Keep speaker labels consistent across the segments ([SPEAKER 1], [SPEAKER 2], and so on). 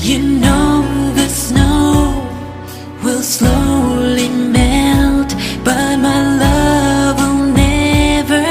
[SPEAKER 1] You know the snow will slowly melt, but my love will never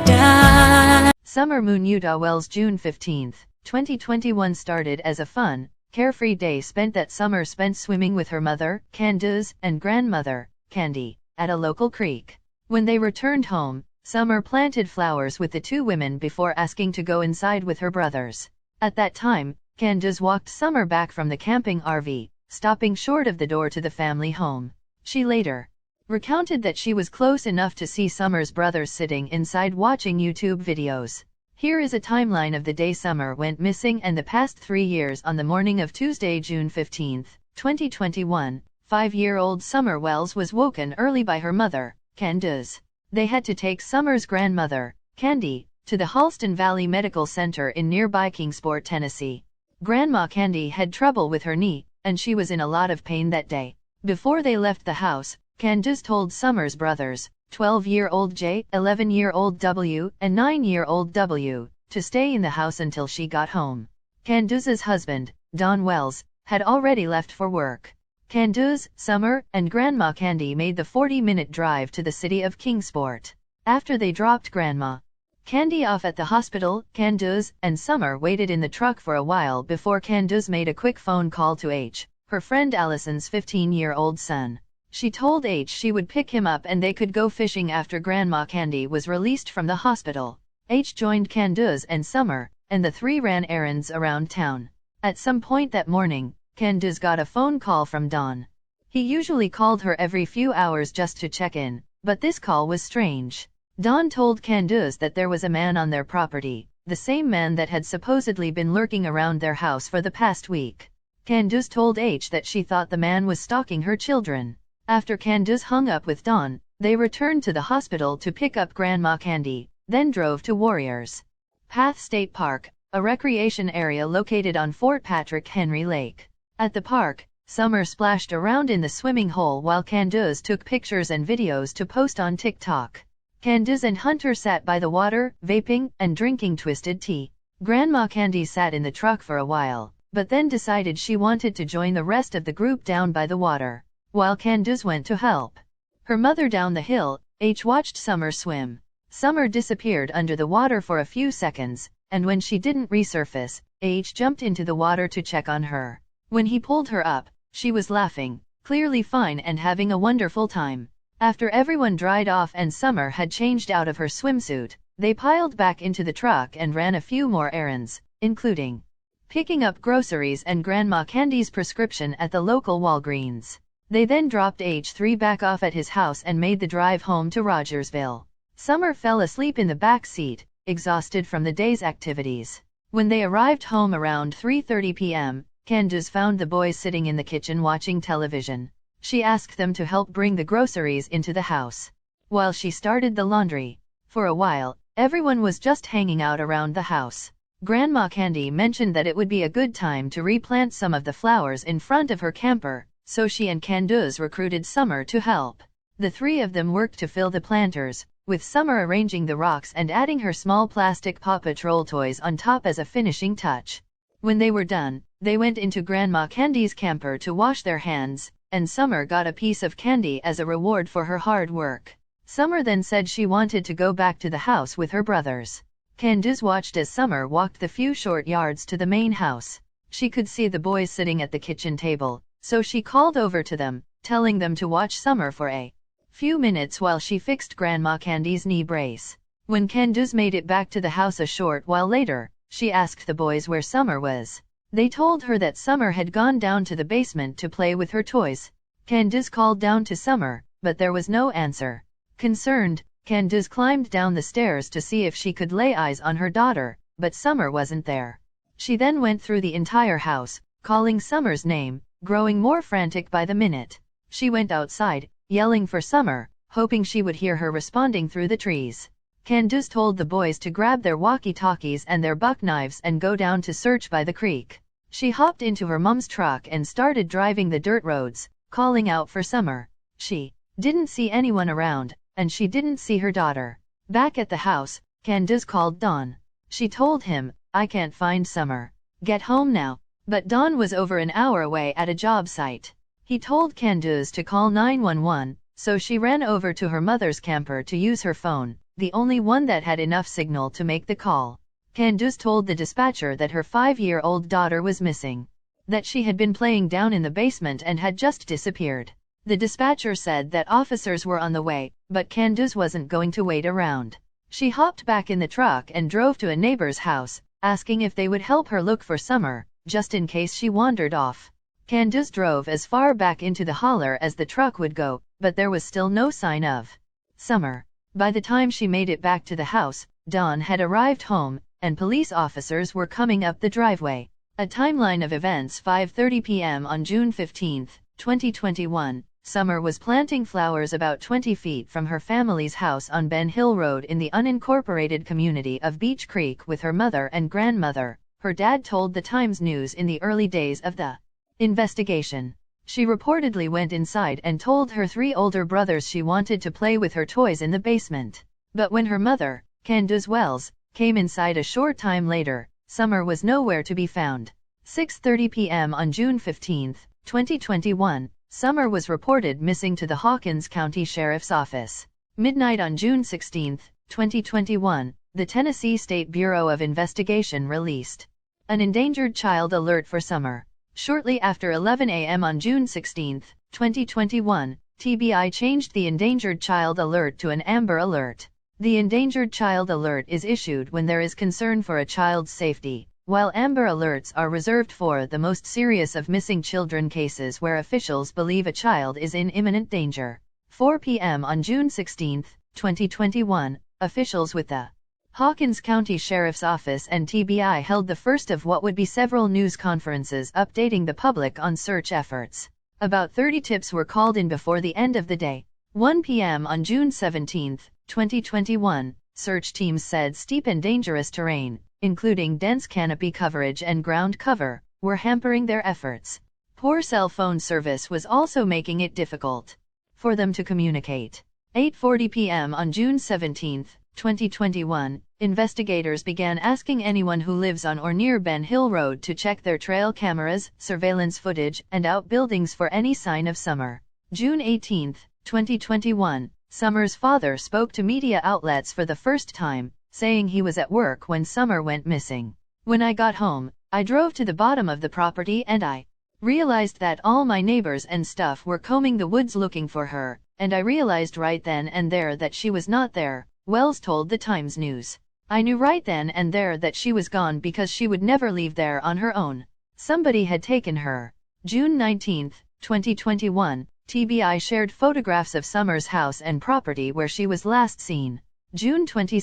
[SPEAKER 1] die.
[SPEAKER 2] Summer Moon Utah Wells June 15, 2021 started as a fun, carefree day spent that Summer spent swimming with her mother, Candace, and grandmother, Candy, at a local creek. When they returned home, Summer planted flowers with the two women before asking to go inside with her brothers. At that time, Candace walked Summer back from the camping RV, stopping short of the door to the family home. She later recounted that she was close enough to see Summer's brothers sitting inside watching YouTube videos. Here is a timeline of the day Summer went missing and the past 3 years. On the morning of Tuesday, June 15, 2021, 5-year-old Summer Wells was woken early by her mother, Candace. They had to take Summer's grandmother, Candy, to the Halston Valley Medical Center in nearby Kingsport, Tennessee. Grandma Candy had trouble with her knee, and she was in a lot of pain that day. Before they left the house, Candace told Summer's brothers, 12-year-old J, 11-year-old W, and 9-year-old W, to stay in the house until she got home. Candace's husband, Don Wells, had already left for work. Candace, Summer, and Grandma Candy made the 40-minute drive to the city of Kingsport. After they dropped Grandma Candy off at the hospital, Candace and Summer waited in the truck for a while before Candace made a quick phone call to H, her friend Allison's 15-year-old son. She told H she would pick him up and they could go fishing after Grandma Candy was released from the hospital. H joined Candace and Summer, and the three ran errands around town. At some point that morning, Candace got a phone call from Don. He usually called her every few hours just to check in, but this call was strange. Don told Candace that there was a man on their property, the same man that had supposedly been lurking around their house for the past week. Candace told H that she thought the man was stalking her children. After Candace hung up with Don, they returned to the hospital to pick up Grandma Candy, then drove to Warriors Path State Park, a recreation area located on Fort Patrick Henry Lake. At the park, Summer splashed around in the swimming hole while Candace took pictures and videos to post on TikTok. Candace and Hunter sat by the water, vaping and drinking twisted tea. Grandma Candy sat in the truck for a while, but then decided she wanted to join the rest of the group down by the water. While Candace went to help her mother down the hill, H watched Summer swim. Summer disappeared under the water for a few seconds, and when she didn't resurface, H jumped into the water to check on her. When he pulled her up, she was laughing, clearly fine and having a wonderful time. After everyone dried off and Summer had changed out of her swimsuit, they piled back into the truck and ran a few more errands, including picking up groceries and Grandma Candy's prescription at the local Walgreens. They then dropped H3 back off at his house and made the drive home to Rogersville. Summer fell asleep in the back seat, exhausted from the day's activities. When they arrived home around 3:30 p.m., Candace found the boys sitting in the kitchen watching television. She asked them to help bring the groceries into the house, while she started the laundry. For a while, everyone was just hanging out around the house. Grandma Candy mentioned that it would be a good time to replant some of the flowers in front of her camper, so she and Candace recruited Summer to help. The three of them worked to fill the planters, with Summer arranging the rocks and adding her small plastic Paw Patrol toys on top as a finishing touch. When they were done, they went into Grandma Candy's camper to wash their hands, and Summer got a piece of candy as a reward for her hard work. Summer then said she wanted to go back to the house with her brothers. Candace watched as Summer walked the few short yards to the main house. She could see the boys sitting at the kitchen table, so she called over to them, telling them to watch Summer for a few minutes while she fixed Grandma Candy's knee brace. When Candace made it back to the house a short while later, she asked the boys where Summer was. They told her that Summer had gone down to the basement to play with her toys. Candace called down to Summer, but there was no answer. Concerned, Candace climbed down the stairs to see if she could lay eyes on her daughter, but Summer wasn't there. She then went through the entire house, calling Summer's name, growing more frantic by the minute. She went outside, yelling for Summer, hoping she would hear her responding through the trees. Candace told the boys to grab their walkie-talkies and their buck knives and go down to search by the creek. She hopped into her mom's truck and started driving the dirt roads, calling out for Summer. She didn't see anyone around, and she didn't see her daughter. Back at the house, Candace called Don. She told him, "I can't find Summer. Get home now." but Don was over an hour away at a job site. He told Candace to call 911, so she ran over to her mother's camper to use her phone, the only one that had enough signal to make the call. Candace told the dispatcher that her 5-year-old daughter was missing, that she had been playing down in the basement and had just disappeared. The dispatcher said that officers were on the way, but Candace wasn't going to wait around. She hopped back in the truck and drove to a neighbor's house, asking if they would help her look for Summer, just in case she wandered off. Candace drove as far back into the holler as the truck would go, but there was still no sign of Summer. By the time she made it back to the house, Don had arrived home, and police officers were coming up the driveway. A timeline of events: 5:30 p.m. on June 15, 2021. Summer was planting flowers about 20 feet from her family's house on Ben Hill Road in the unincorporated community of Beech Creek with her mother and grandmother, her dad told the Times News in the early days of the investigation. She reportedly went inside and told her 3 older brothers she wanted to play with her toys in the basement. But when her mother, Candace Wells, came inside a short time later, Summer was nowhere to be found. 6:30 p.m. on June 15, 2021. Summer was reported missing to the Hawkins County Sheriff's Office. Midnight on June 16, 2021, the Tennessee State Bureau of Investigation released an endangered child alert for Summer. Shortly after 11 a.m. on June 16, 2021, TBI changed the endangered child alert to an Amber Alert. The endangered child alert is issued when there is concern for a child's safety, while Amber Alerts are reserved for the most serious of missing children cases where officials believe a child is in imminent danger. 4 p.m. on June 16, 2021, officials with the Hawkins County Sheriff's Office and TBI held the first of what would be several news conferences updating the public on search efforts. About 30 tips were called in before the end of the day. 1 p.m. on June 17, 2021, search teams said steep and dangerous terrain, including dense canopy coverage and ground cover, were hampering their efforts. Poor cell phone service was also making it difficult for them to communicate. 8:40 p.m. on June 17, 2021, investigators began asking anyone who lives on or near Ben Hill Road to check their trail cameras, surveillance footage, and outbuildings for any sign of Summer. June 18, 2021, Summer's father spoke to media outlets for the first time, saying he was at work when Summer went missing. When I got home, I drove to the bottom of the property and I realized that all my neighbors and stuff were combing the woods looking for her, and I realized right then and there that she was not there, Wells told the Times News. I knew right then and there that she was gone because she would never leave there on her own. Somebody had taken her. June 19, 2021, TBI shared photographs of Summer's house and property where she was last seen. June 22,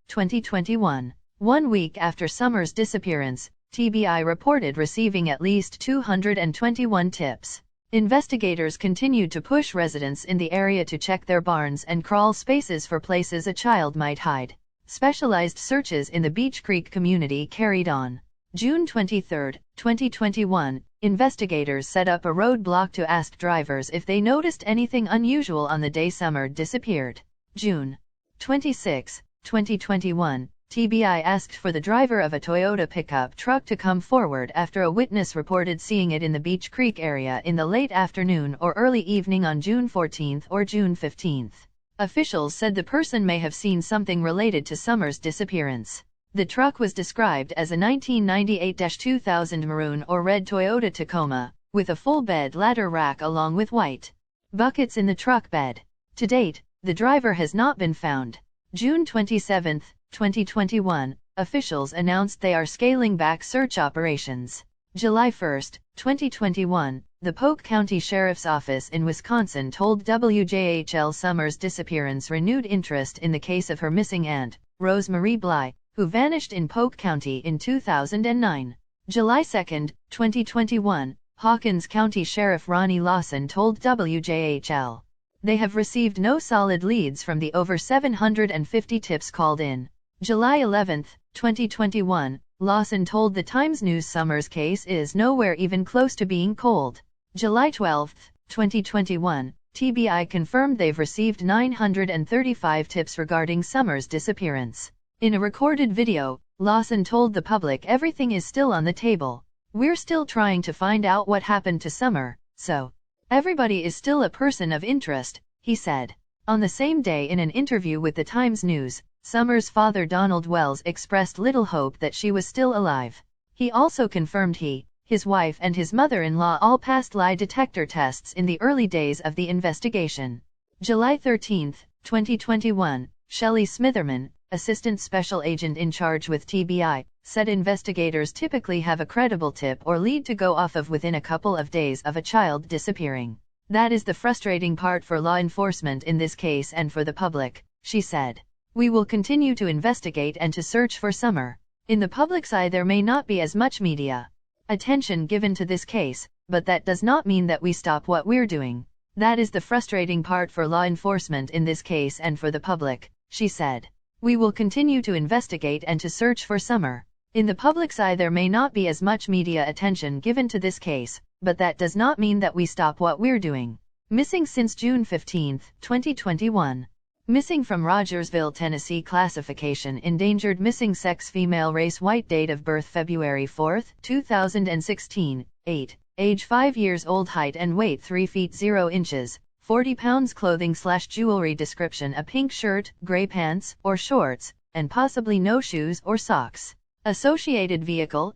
[SPEAKER 2] 2021. 1 week after Summer's disappearance, TBI reported receiving at least 221 tips. Investigators continued to push residents in the area to check their barns and crawl spaces for places a child might hide. Specialized searches in the Beech Creek community carried on. June 23, 2021, investigators set up a roadblock to ask drivers if they noticed anything unusual on the day Summer disappeared. June 26, 2021, TBI asked for the driver of a Toyota pickup truck to come forward after a witness reported seeing it in the Beech Creek area in the late afternoon or early evening on June 14 or June 15. Officials said the person may have seen something related to Summer's disappearance. The truck was described as a 1998-2000 maroon or red Toyota Tacoma, with a full bed ladder rack along with white buckets in the truck bed. To date, the driver has not been found. June 27, 2021, officials announced they are scaling back search operations. July 1, 2021, the Polk County Sheriff's Office in Wisconsin told WJHL Summer's disappearance renewed interest in the case of her missing aunt, Rose Marie Bly, who vanished in Polk County in 2009. July 2, 2021, Hawkins County Sheriff Ronnie Lawson told WJHL. They have received no solid leads from the over 750 tips called in. July 11, 2021, Lawson told the Times News Summer's case is nowhere even close to being cold. July 12, 2021, TBI confirmed they've received 935 tips regarding Summer's disappearance. In a recorded video, Lawson told the public everything is still on the table. We're still trying to find out what happened to Summer, so everybody is still a person of interest, he said. On the same day, in an interview with the Times News, Summer's father Donald Wells expressed little hope that she was still alive. He also confirmed his wife and his mother-in-law all passed lie detector tests in the early days of the investigation. July 13, 2021, Shelley Smitherman, Assistant Special Agent in charge with TBI, said investigators typically have a credible tip or lead to go off of within a couple of days of a child disappearing. That is the frustrating part for law enforcement in this case and for the public, she said. We will continue to investigate and to search for Summer. In the public's eye there may not be as much media attention given to this case, but that does not mean that we stop what we're doing. That is the frustrating part for law enforcement in this case and for the public, she said. We will continue to investigate and to search for Summer. In the public's eye there may not be as much media attention given to this case, but that does not mean that we stop what we're doing. Missing since June 15, 2021. Missing from Rogersville, Tennessee. Classification: endangered. Missing sex: female, race white, date of birth February 4, 2016, 8, age 5 years old, height and weight 3 feet 0 inches, 40 pounds. Clothing/jewelry description: a pink shirt, gray pants or shorts, and possibly no shoes or socks. Associated vehicle: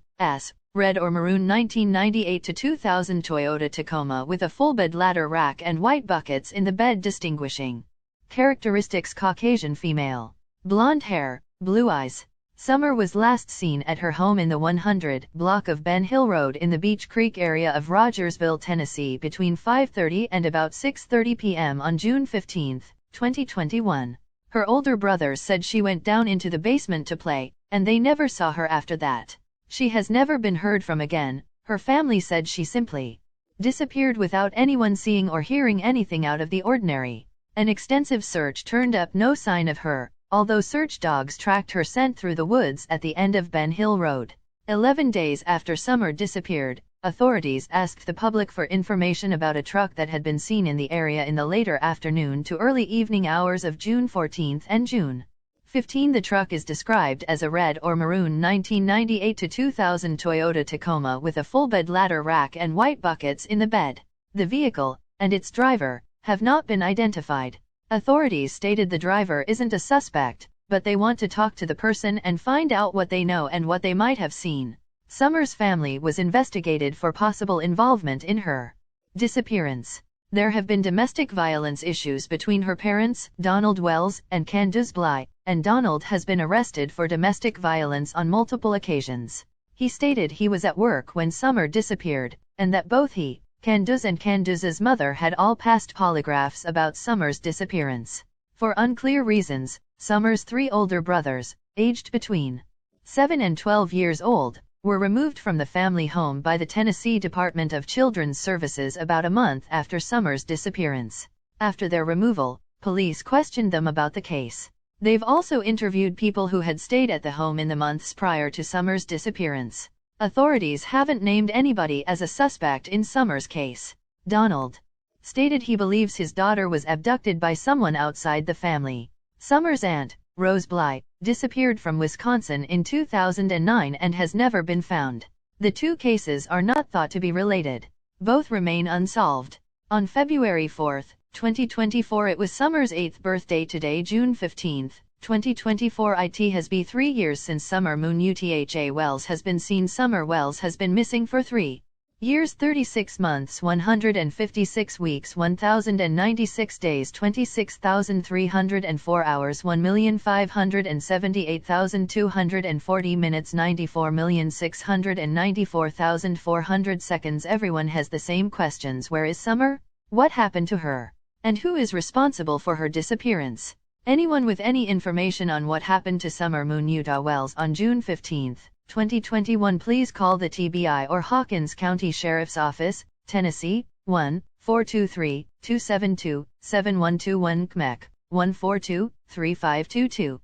[SPEAKER 2] red or maroon 1998 to 2000 Toyota Tacoma with a full bed ladder rack and white buckets in the bed. Distinguishing characteristics: Caucasian female, blonde hair, blue eyes. Summer was last seen at her home in the 100 block of Ben Hill Road in the Beech Creek area of Rogersville, Tennessee between 5:30 and about 6:30 p.m. on June 15, 2021. Her older brothers said she went down into the basement to play, and they never saw her after that. She has never been heard from again. Her family said she simply disappeared without anyone seeing or hearing anything out of the ordinary. An extensive search turned up no sign of her, although search dogs tracked her scent through the woods at the end of Ben Hill Road. 11 days after Summer disappeared, authorities asked the public for information about a truck that had been seen in the area in the later afternoon to early evening hours of June 14 and June 15. The truck is described as a red or maroon 1998 to 2000 Toyota Tacoma with a full bed ladder rack and white buckets in the bed. The vehicle and its driver have not been identified. Authorities stated the driver isn't a suspect, but they want to talk to the person and find out what they know and what they might have seen. Summer's family was investigated for possible involvement in her disappearance. There have been domestic violence issues between her parents, Donald Wells and Candace Bly, and Donald has been arrested for domestic violence on multiple occasions. He stated he was at work when Summer disappeared, and that both he, Candace and Candace's mother had all passed polygraphs about Summer's disappearance. For unclear reasons, Summer's 3 older brothers, aged between 7 and 12 years old, were removed from the family home by the Tennessee Department of Children's Services about a month after Summer's disappearance. After their removal, police questioned them about the case. They've also interviewed people who had stayed at the home in the months prior to Summer's disappearance. Authorities haven't named anybody as a suspect in Summer's case. Donald stated he believes his daughter was abducted by someone outside the family. Summer's aunt, Rose Bly, disappeared from Wisconsin in 2009 and has never been found. The two cases are not thought to be related. Both remain unsolved. On February 4, 2024, it was Summer's 8th birthday today, June 15, 2024. It has been 3 years since Summer Moon Utha Wells has been seen. Summer Wells has been missing for 3 years, 36 months, 156 weeks, 1,096 days, 26,304 hours, 1,578,240 minutes, 94,694,400 seconds. Everyone has the same questions. Where is Summer? What happened to her? And who is responsible for her disappearance? Anyone with any information on what happened to Summer Moon Utah Wells on June 15, 2021, please call the TBI or Hawkins County Sheriff's Office, Tennessee, 1-423-272-7121, CMEC, 142-3522.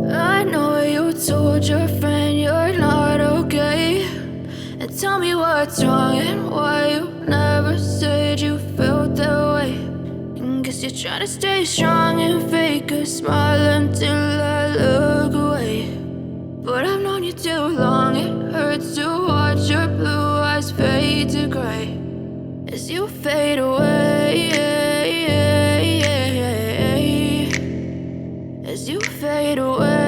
[SPEAKER 1] I know you told your friend you're not okay, and tell me what's wrong and why you never said you felt that way. And guess you're trying to stay strong and fake a smile until I look away. But I've known you too long, it hurts to watch your blue eyes fade to gray as you fade away, as you fade away.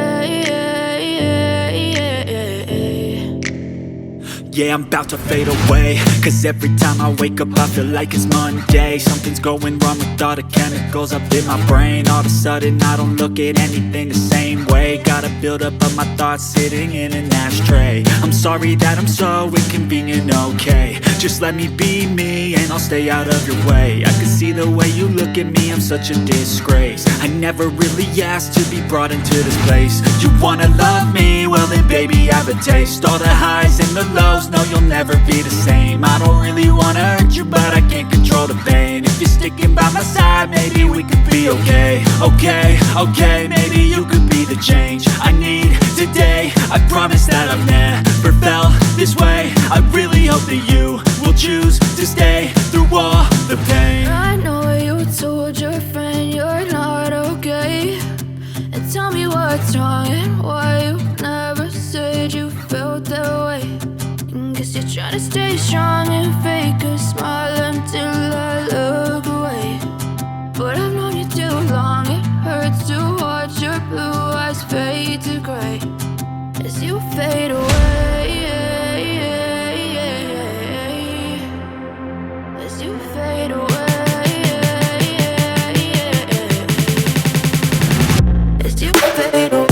[SPEAKER 3] Yeah, I'm about to fade away, cause every time I wake up I feel like it's Monday. Something's going wrong with all the chemicals up in my brain. All of a sudden I don't look at anything the same way. Gotta build up of my thoughts sitting in an ashtray. I'm sorry that I'm so inconvenient, okay. Just let me be me and I'll stay out of your way. I can see the way you look at me, I'm such a disgrace. I never really asked to be brought into this place. You wanna love me? Well then baby I have a taste. All the highs and the lows, no you'll never be the same. I don't really wanna hurt you but I can't control the pain. If you're sticking by my side maybe we could be okay. Okay, maybe you could be the change I need today. I promise that I've never felt this way. I really hope that you will choose to stay through all the pain.
[SPEAKER 1] I know you told your friend you're not okay, and tell me what's wrong and why you never said you felt that way. Guess you're trying to stay strong and fake a smile until I look away. But I've known you too long, it hurts to watch your blue eyes fade to gray as you fade away, as you fade away, as you fade away.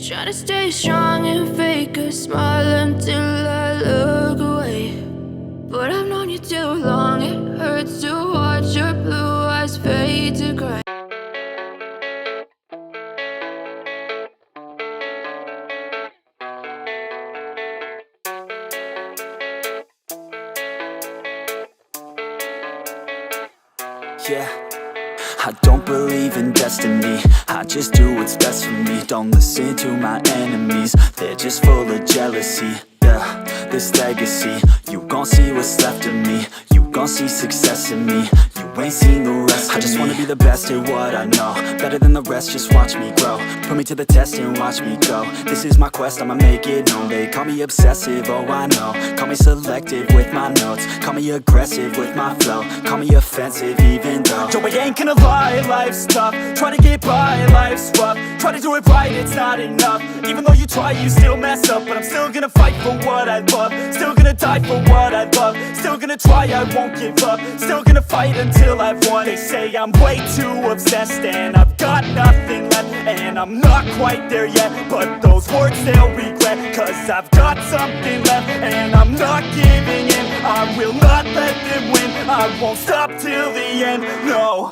[SPEAKER 1] Try to stay strong and fake a smile until I look away. But I've known you too long, it hurts to watch your blue eyes fade to gray.
[SPEAKER 3] Yeah, I don't believe in destiny, I just do what's best for me. Don't listen to my enemies, they're just full of jealousy. Yeah, this legacy, you gon' see what's left of me. You gon' see success in me, you ain't seen the rest of me. I just wanna be the best at what I know, better than the rest, just watch me grow. Put me to the test and watch me go. This is my quest, I'ma make it known. They call me obsessive, oh I know. Call me selective with my notes, call me aggressive with my flow. Call me offensive even though Joe, I ain't gonna lie, life's tough. Try to get by, life's rough. Try to do it right, it's not enough. Even though you try, you still mess up. But I'm still gonna fight for what I love, still gonna die for what I love. Still gonna try, I won't give up. Still gonna fight until till I've won. They say I'm way too obsessed and I've got nothing left, and I'm not quite there yet, but those words they'll regret, cause I've got something left and I'm not giving in. I will not let them win, I won't stop till the end, no.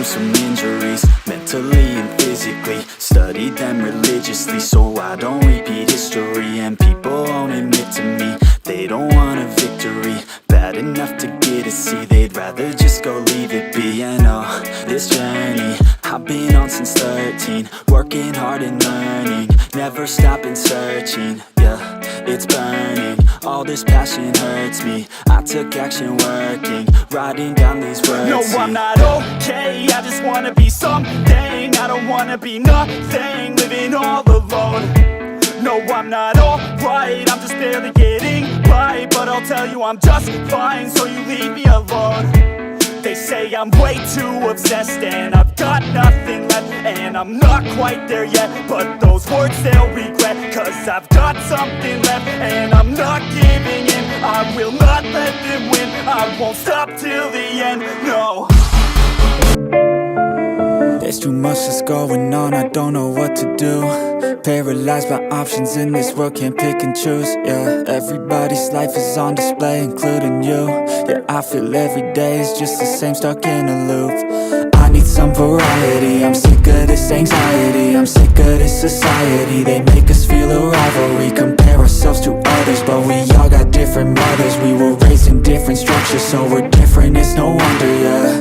[SPEAKER 3] Some injuries, mentally and physically. Studied them religiously so I don't repeat history. And people won't admit to me they don't want a victory bad enough to get a C. They'd rather just go leave it be. And oh, this journey I've been on since 13, working hard and learning, never stopping searching. Yeah, it's burning, all this passion hurts me. I took action working, writing down these words. No, I'm not okay, I just wanna be something. I don't wanna be nothing, living all alone. No, I'm not alright, I'm just barely getting by, but I'll tell you I'm just fine, so you leave me alone. They say I'm way too obsessed and I've got nothing left, and I'm not quite there yet, but those words they'll regret, cause I've got something left and I'm not giving in. I will not let them win, I won't stop till the end, no. There's too much that's going on, I don't know what to do. Paralyzed by options in this world, can't pick and choose. Yeah, everybody's life is on display, including you. Yeah, I feel every day is just the same, stuck in a loop. I need some variety, I'm sick of this anxiety, I'm sick of this society. They make us feel a rivalry, compare ourselves to others, but we all got different mothers. We were raised in different structures, so we're different, it's no wonder, yeah.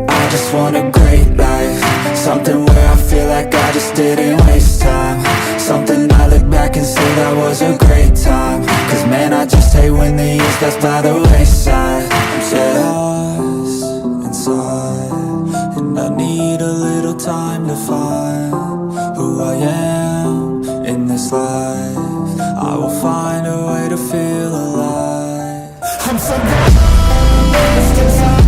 [SPEAKER 3] I just want a great life, something where I feel like I just didn't waste time, something I look back and say that was a great time. Cause man, I just hate when the years pass by the wayside. I'm so lost inside, and I need a little time to find who I am in this life. I will find a way to feel alive. I'm so lost inside.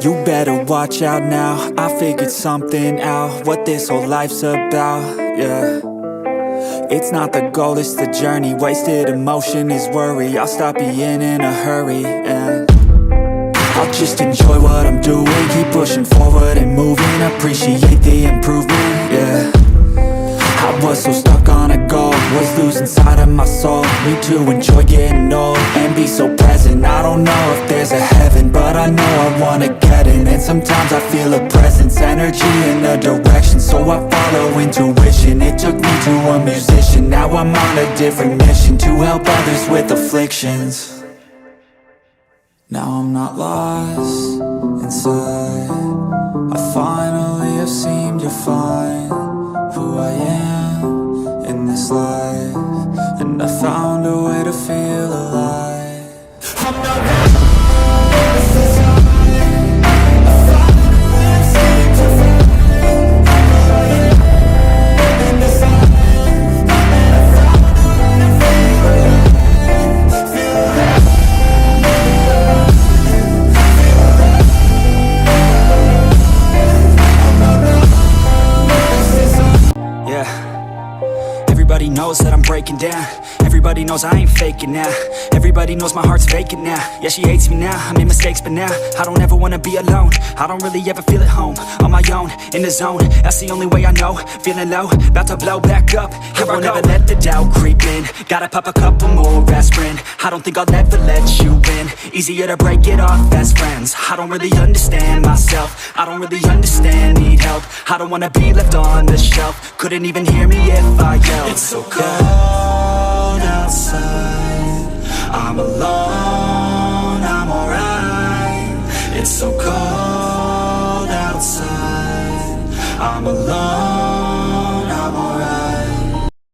[SPEAKER 3] You better watch out now, I figured something out, what this whole life's about, yeah. It's not the goal, it's the journey, wasted emotion is worry. I'll stop being in a hurry, and I'll just enjoy what I'm doing, keep pushing forward and moving, appreciate the improvement, yeah. I was so stuck on a goal, was losing sight of my soul. Need to enjoy getting old and be so present. I don't know if there's a heaven, but I know I wanna get in. And sometimes I feel a presence, energy in a direction, so I follow intuition. It took me to a musician, now I'm on a different mission, to help others with afflictions. Now I'm not lost inside, I finally have seemed to find who I am in this life, and I found a way to feel alive. I'm not lost inside, I finally have seemed to find who I am in this life, and I found a way to feel alive. Feel alive. Feel alive. I'm not lost. breaking down. Everybody knows I ain't faking now. Everybody knows my heart's vacant now. Yeah, she hates me now, I made mistakes but now I don't ever wanna be alone. I don't really ever feel at home. On my own, in the zone, that's the only way I know. Feeling low, about to blow back up. Here I won't ever let the doubt creep in. Gotta pop a couple more aspirin. I don't think I'll ever let you in. Easier to break it off best friends. I don't really understand myself. I don't really understand, need help. I don't wanna be left on the shelf. Couldn't even hear me if I yelled. It's so cold outside, I'm alone, I'm alright. It's so cold outside, I'm alone.